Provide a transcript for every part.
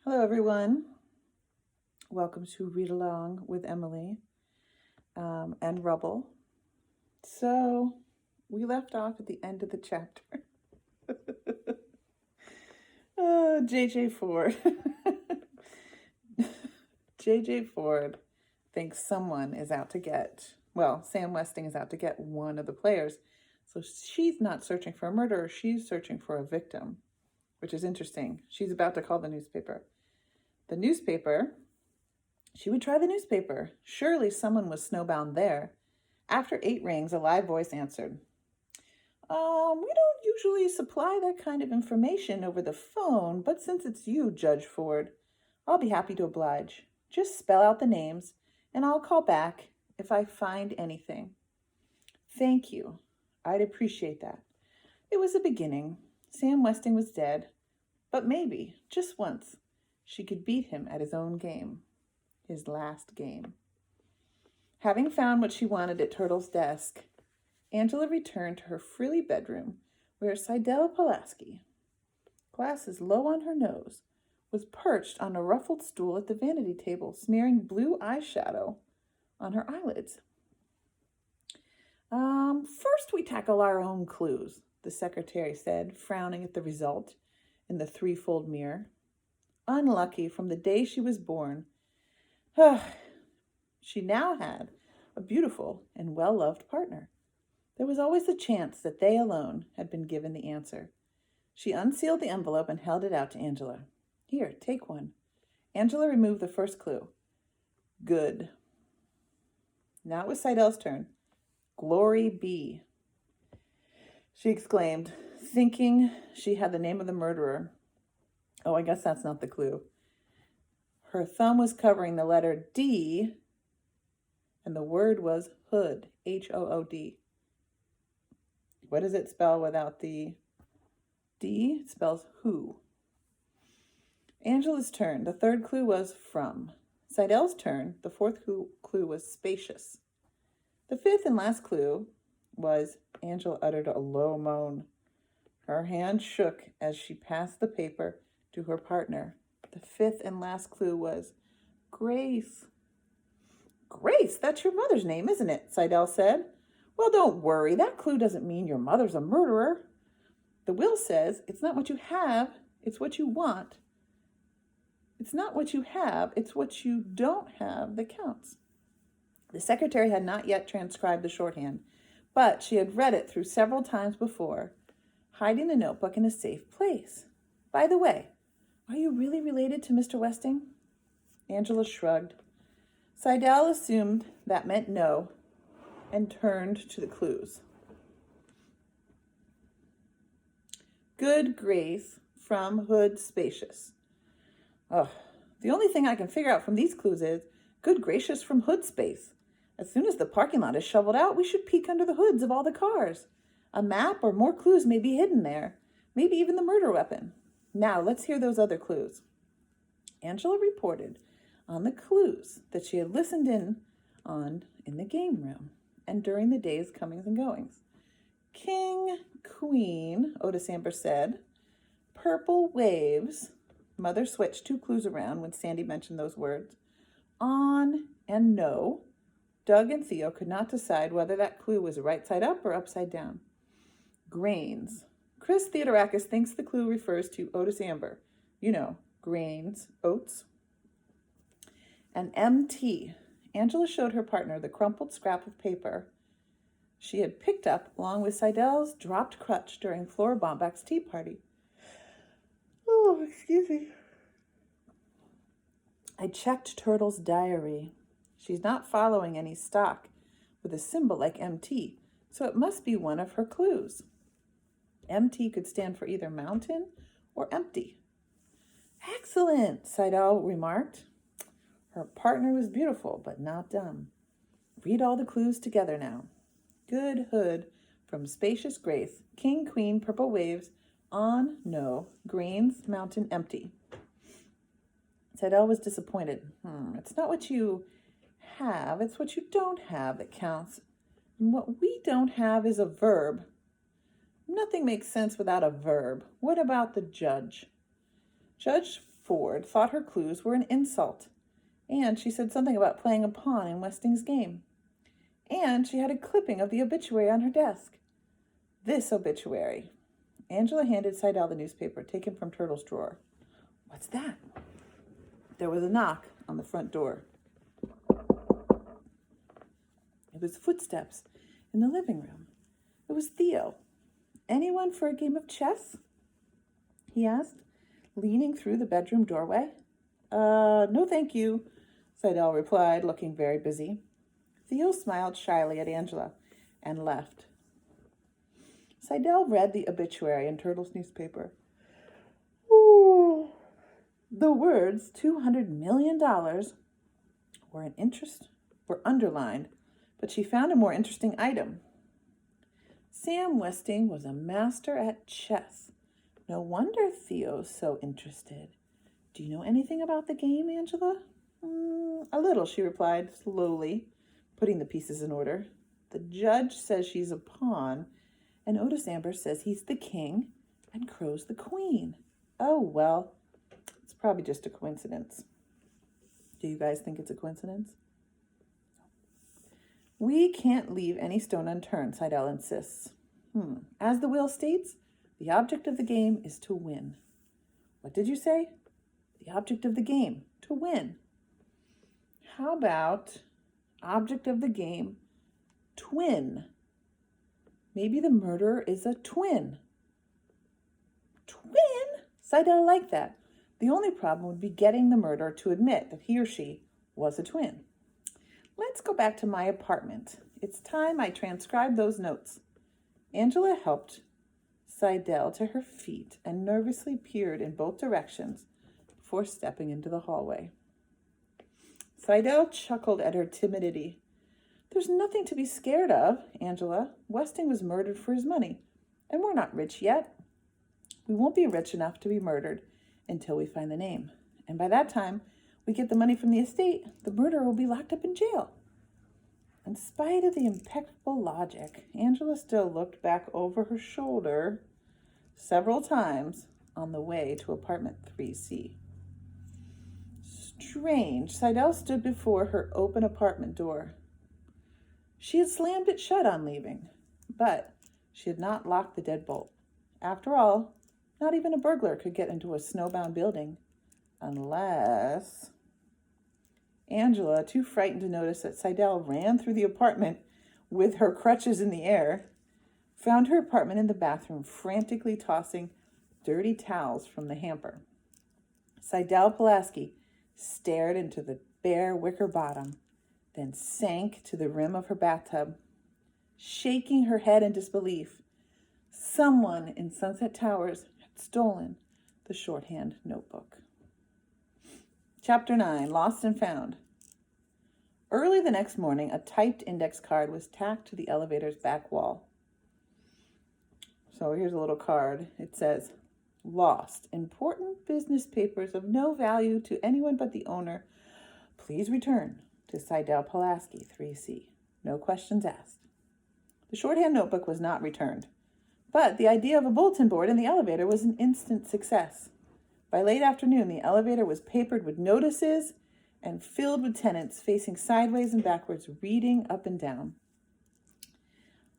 Hello, everyone. Welcome to Read Along with Emily and Rubble. So, we left off at the end of the chapter. J.J. Ford. J.J. Ford thinks someone is out to get, Sam Westing is out to get one of the players. So she's not searching for a murderer, she's searching for a victim, which is interesting. She's about to call the newspaper. She would try the newspaper. Surely someone was snowbound there. After 8 rings, a live voice answered. We don't usually supply that kind of information over the phone, but since it's you, Judge Ford, I'll be happy to oblige. Just spell out the names, and I'll call back if I find anything. Thank you. I'd appreciate that. It was a beginning. Sam Westing was dead, but maybe, just once, she could beat him at his own game. His last game. Having found what she wanted at Turtle's desk, Angela returned to her frilly bedroom where Seidel Pulaski, glasses low on her nose, was perched on a ruffled stool at the vanity table, smearing blue eyeshadow on her eyelids. First we tackle our own clues, the secretary said, frowning at the result in the threefold mirror. Unlucky from the day she was born. She now had a beautiful and well-loved partner. There was always the chance that they alone had been given the answer. She unsealed the envelope and held it out to Angela. Here, take one. Angela removed the first clue. Good. Now it was Seidel's turn. Glory be, she exclaimed, thinking she had the name of the murderer. Oh, I guess that's not the clue. Her thumb was covering the letter D, and the word was hood, H-O-O-D. What does it spell without the D? It spells who. Angela's turn. The third clue was from. Seidel's turn. The fourth clue was spacious. The fifth and last clue was Angela uttered a low moan. Her hand shook as she passed the paper to her partner. The fifth and last clue was Grace. Grace, that's your mother's name, isn't it? Seidel said. Well, don't worry. That clue doesn't mean your mother's a murderer. The will says it's not what you have, it's what you want. It's not what you have, it's what you don't have that counts. The secretary had not yet transcribed the shorthand, but she had read it through several times before, hiding the notebook in a safe place. By the way, are you really related to Mr. Westing? Angela shrugged. Seidel assumed that meant no and turned to the clues. Good Grace from hood spacious. The only thing I can figure out from these clues is good gracious from hood space. As soon as the parking lot is shoveled out, we should peek under the hoods of all the cars. A map or more clues may be hidden there. Maybe even the murder weapon. Now, let's hear those other clues. Angela reported on the clues that she had listened in the game room and during the day's comings and goings. King, queen, Otis Amber said. Purple waves. Mother switched 2 clues around when Sandy mentioned those words. On and no. Doug and Theo could not decide whether that clue was right side up or upside down. Grains. Chris Theodorakis thinks the clue refers to Otis Amber. You know, grains, oats. And MT. Angela showed her partner the crumpled scrap of paper she had picked up along with Seidel's dropped crutch during Flora Bombach's tea party. Oh, excuse me. I checked Turtle's diary. She's not following any stock with a symbol like MT, so it must be one of her clues. MT could stand for either mountain or empty. Excellent, Seidel remarked. Her partner was beautiful, but not dumb. Read all the clues together now. Good hood from spacious Grace, king, queen, purple waves, on, no, grains, mountain, empty. Seidel was disappointed. It's not what you have, it's what you don't have that counts. And what we don't have is a verb. Nothing makes sense without a verb. What about the judge? Judge Ford thought her clues were an insult, and she said something about playing a pawn in Westing's game. And she had a clipping of the obituary on her desk. This obituary. Angela handed Seidel the newspaper taken from Turtle's drawer. What's that? There was a knock on the front door. It was footsteps in the living room. It was Theo. Anyone for a game of chess? He asked, leaning through the bedroom doorway. No thank you, Seidel replied, looking very busy. Theo smiled shyly at Angela and left. Seidel read the obituary in Turtle's newspaper. Ooh. The words $200 million were underlined, but she found a more interesting item. Sam Westing was a master at chess. No wonder Theo's so interested. Do you know anything about the game, Angela? A little, she replied, slowly, putting the pieces in order. The judge says she's a pawn, and Otis Amber says he's the king, and Crow's the queen. Oh, well, it's probably just a coincidence. Do you guys think it's a coincidence? We can't leave any stone unturned, Seidel insists. As the will states, the object of the game is to win. What did you say? The object of the game, to win. How about object of the game, twin? Maybe the murderer is a twin. Twin? Seidel liked that. The only problem would be getting the murderer to admit that he or she was a twin. Let's go back to my apartment. It's time I transcribed those notes. Angela helped Seidel to her feet and nervously peered in both directions before stepping into the hallway. Seidel chuckled at her timidity. There's nothing to be scared of, Angela. Westing was murdered for his money, and we're not rich yet. We won't be rich enough to be murdered until we find the name. And by that time, we get the money from the estate, the murderer will be locked up in jail. In spite of the impeccable logic, Angela still looked back over her shoulder several times on the way to apartment 3C. Strange, Seidel stood before her open apartment door. She had slammed it shut on leaving, but she had not locked the deadbolt. After all, not even a burglar could get into a snowbound building, unless... Angela, too frightened to notice that Seidel ran through the apartment with her crutches in the air, found her apartment in the bathroom, frantically tossing dirty towels from the hamper. Seidel Pulaski stared into the bare wicker bottom, then sank to the rim of her bathtub, shaking her head in disbelief. Someone in Sunset Towers had stolen the shorthand notebook. Chapter 9, Lost and Found. Early the next morning, a typed index card was tacked to the elevator's back wall. So here's a little card. It says, Lost. Important business papers of no value to anyone but the owner. Please return to Seidel Pulaski, 3C. No questions asked. The shorthand notebook was not returned, but the idea of a bulletin board in the elevator was an instant success. By late afternoon, the elevator was papered with notices and filled with tenants facing sideways and backwards, reading up and down.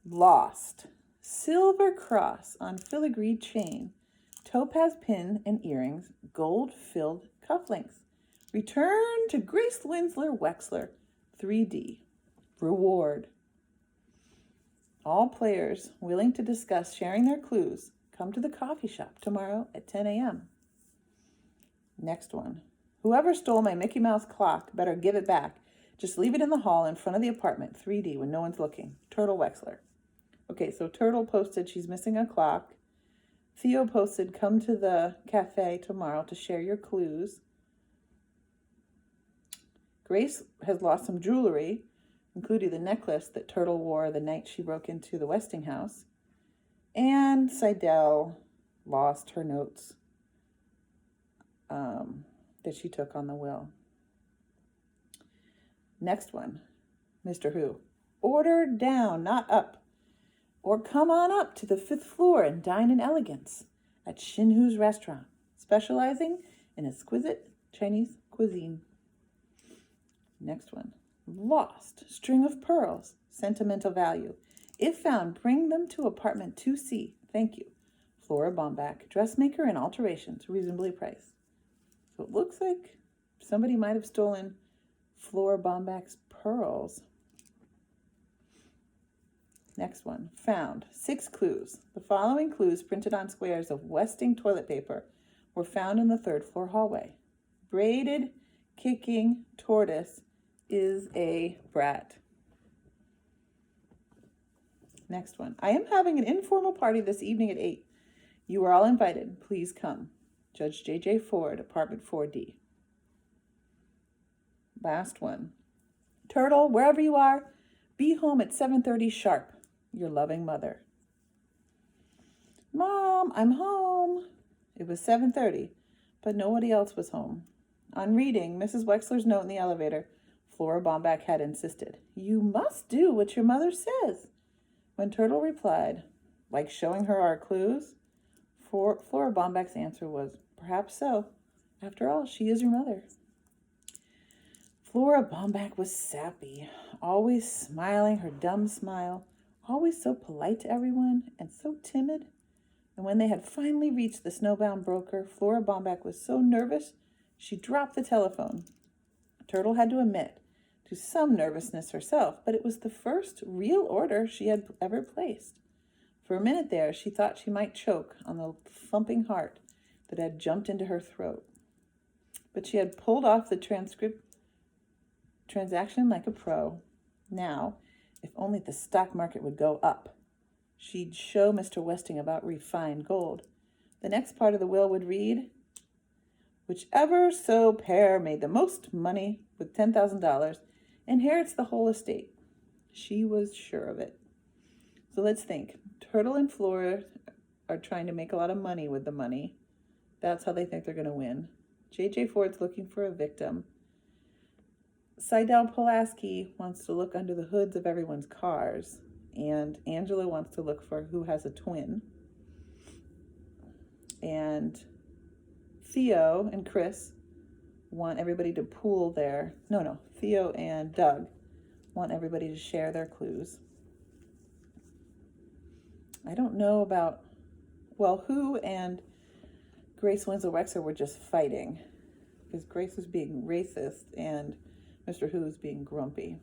Lost. Silver cross on filigreed chain, topaz pin and earrings, gold-filled cufflinks. Return to Grace Winsler Wexler, 3D. Reward. All players willing to discuss sharing their clues come to the coffee shop tomorrow at 10 a.m. Next one. Whoever stole my Mickey Mouse clock better give it back. Just leave it in the hall in front of the apartment, 3D, when no one's looking. Turtle Wexler. Okay, so Turtle posted she's missing a clock. Theo posted come to the cafe tomorrow to share your clues. Grace has lost some jewelry, including the necklace that Turtle wore the night she broke into the Westing house. And Seidel lost her notes that she took on the will. Next one, Mr. Who. Order down, not up. Or come on up to the 5th floor and dine in elegance at Shinhu's restaurant, specializing an exquisite Chinese cuisine. Next one. Lost string of pearls, sentimental value. If found, bring them to apartment 2C. Thank you. Flora Bomback, dressmaker and alterations, reasonably priced. So it looks like somebody might have stolen Flora Bomback's pearls. Next one. Found 6 clues. The following clues printed on squares of Westing toilet paper were found in the 3rd floor hallway. Braided, kicking tortoise is a brat. Next one. I am having an informal party this evening at 8. You are all invited. Please come. Judge J.J. Ford, apartment 4D. Last one. Turtle, wherever you are, be home at 7:30 sharp. Your loving mother. Mom, I'm home. It was 7:30, but nobody else was home. On reading Mrs. Wexler's note in the elevator, Flora Bomback had insisted, "You must do what your mother says." When Turtle replied, "Like showing her our clues?" Flora Bomback's answer was, "Perhaps so. After all, she is your mother." Flora Bomback was sappy, always smiling her dumb smile, always so polite to everyone and so timid. And when they had finally reached the snowbound broker, Flora Bomback was so nervous she dropped the telephone. Turtle had to admit to some nervousness herself, but it was the first real order she had ever placed. For a minute there, she thought she might choke on the thumping heart that had jumped into her throat. But she had pulled off the transaction like a pro. Now, if only the stock market would go up, she'd show Mr. Westing about refined gold. The next part of the will would read, "Whichever so pair made the most money with $10,000 inherits the whole estate." She was sure of it. So let's think. Turtle and Flora are trying to make a lot of money with the money. That's how they think they're going to win. J.J. Ford's looking for a victim. Seidel Pulaski wants to look under the hoods of everyone's cars. And Angela wants to look for who has a twin. And Theo and Chris want everybody to pool their... No. Theo and Doug want everybody to share their clues. I don't know about... Well, Who and Grace Winslow Wexler were just fighting. Because Grace was being racist and Mr. Who was being grumpy.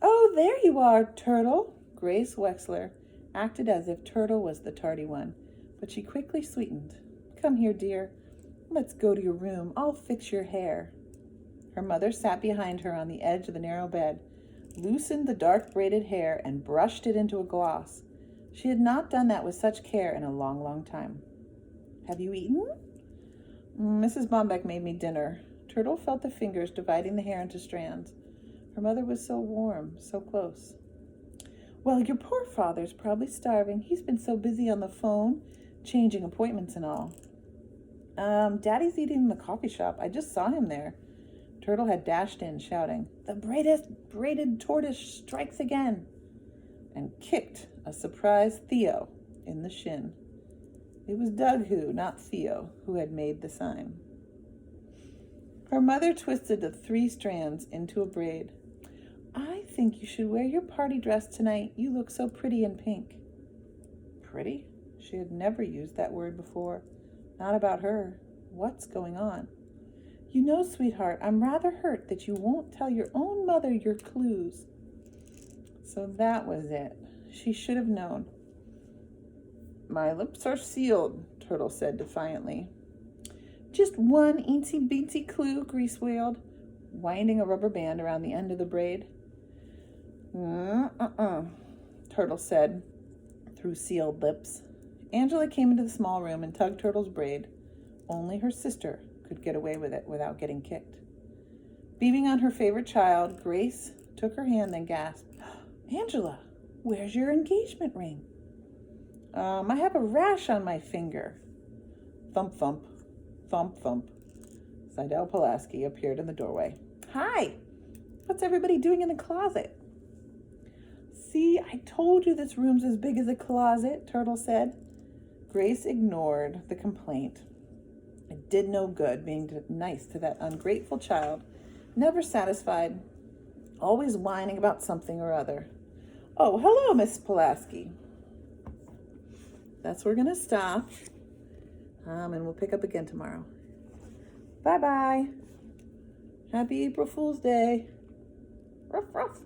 "Oh, there you are, Turtle." Grace Wexler acted as if Turtle was the tardy one, but she quickly sweetened. "Come here, dear. Let's go to your room. I'll fix your hair." Her mother sat behind her on the edge of the narrow bed, loosened the dark braided hair, and brushed it into a gloss. She had not done that with such care in a long, long time. "Have you eaten?" "Mrs. Bomback made me dinner." Turtle felt the fingers dividing the hair into strands. Her mother was so warm, so close. "Well, your poor father's probably starving. He's been so busy on the phone, changing appointments and all." Daddy's eating in the coffee shop. I just saw him there." Turtle had dashed in, shouting, "The braided tortoise strikes again," and kicked a surprised Theo in the shin. It was Doug Who, not Theo, who had made the sign. Her mother twisted the 3 strands into a braid. "I think you should wear your party dress tonight. You look so pretty in pink." Pretty? She had never used that word before. Not about her. What's going on? "You know, sweetheart, I'm rather hurt that you won't tell your own mother your clues." So that was it. She should have known. "My lips are sealed," Turtle said defiantly. "Just one eensy-beensy clue," Grace wailed, winding a rubber band around the end of the braid. Turtle said through sealed lips. Angela came into the small room and tugged Turtle's braid. Only her sister could get away with it without getting kicked. Beaming on her favorite child, Grace took her hand and gasped, "Angela, where's your engagement ring?" I have a rash on my finger." Thump, thump, thump, thump. Seidel Pulaski appeared in the doorway. "Hi! What's everybody doing in the closet?" "See, I told you this room's as big as a closet," Turtle said. Grace ignored the complaint. It did no good being nice to that ungrateful child, never satisfied, always whining about something or other. Oh, hello, Miss Pulaski. That's where we're going to stop. And we'll pick up again tomorrow. Bye-bye. Happy April Fool's Day. Ruff, ruff.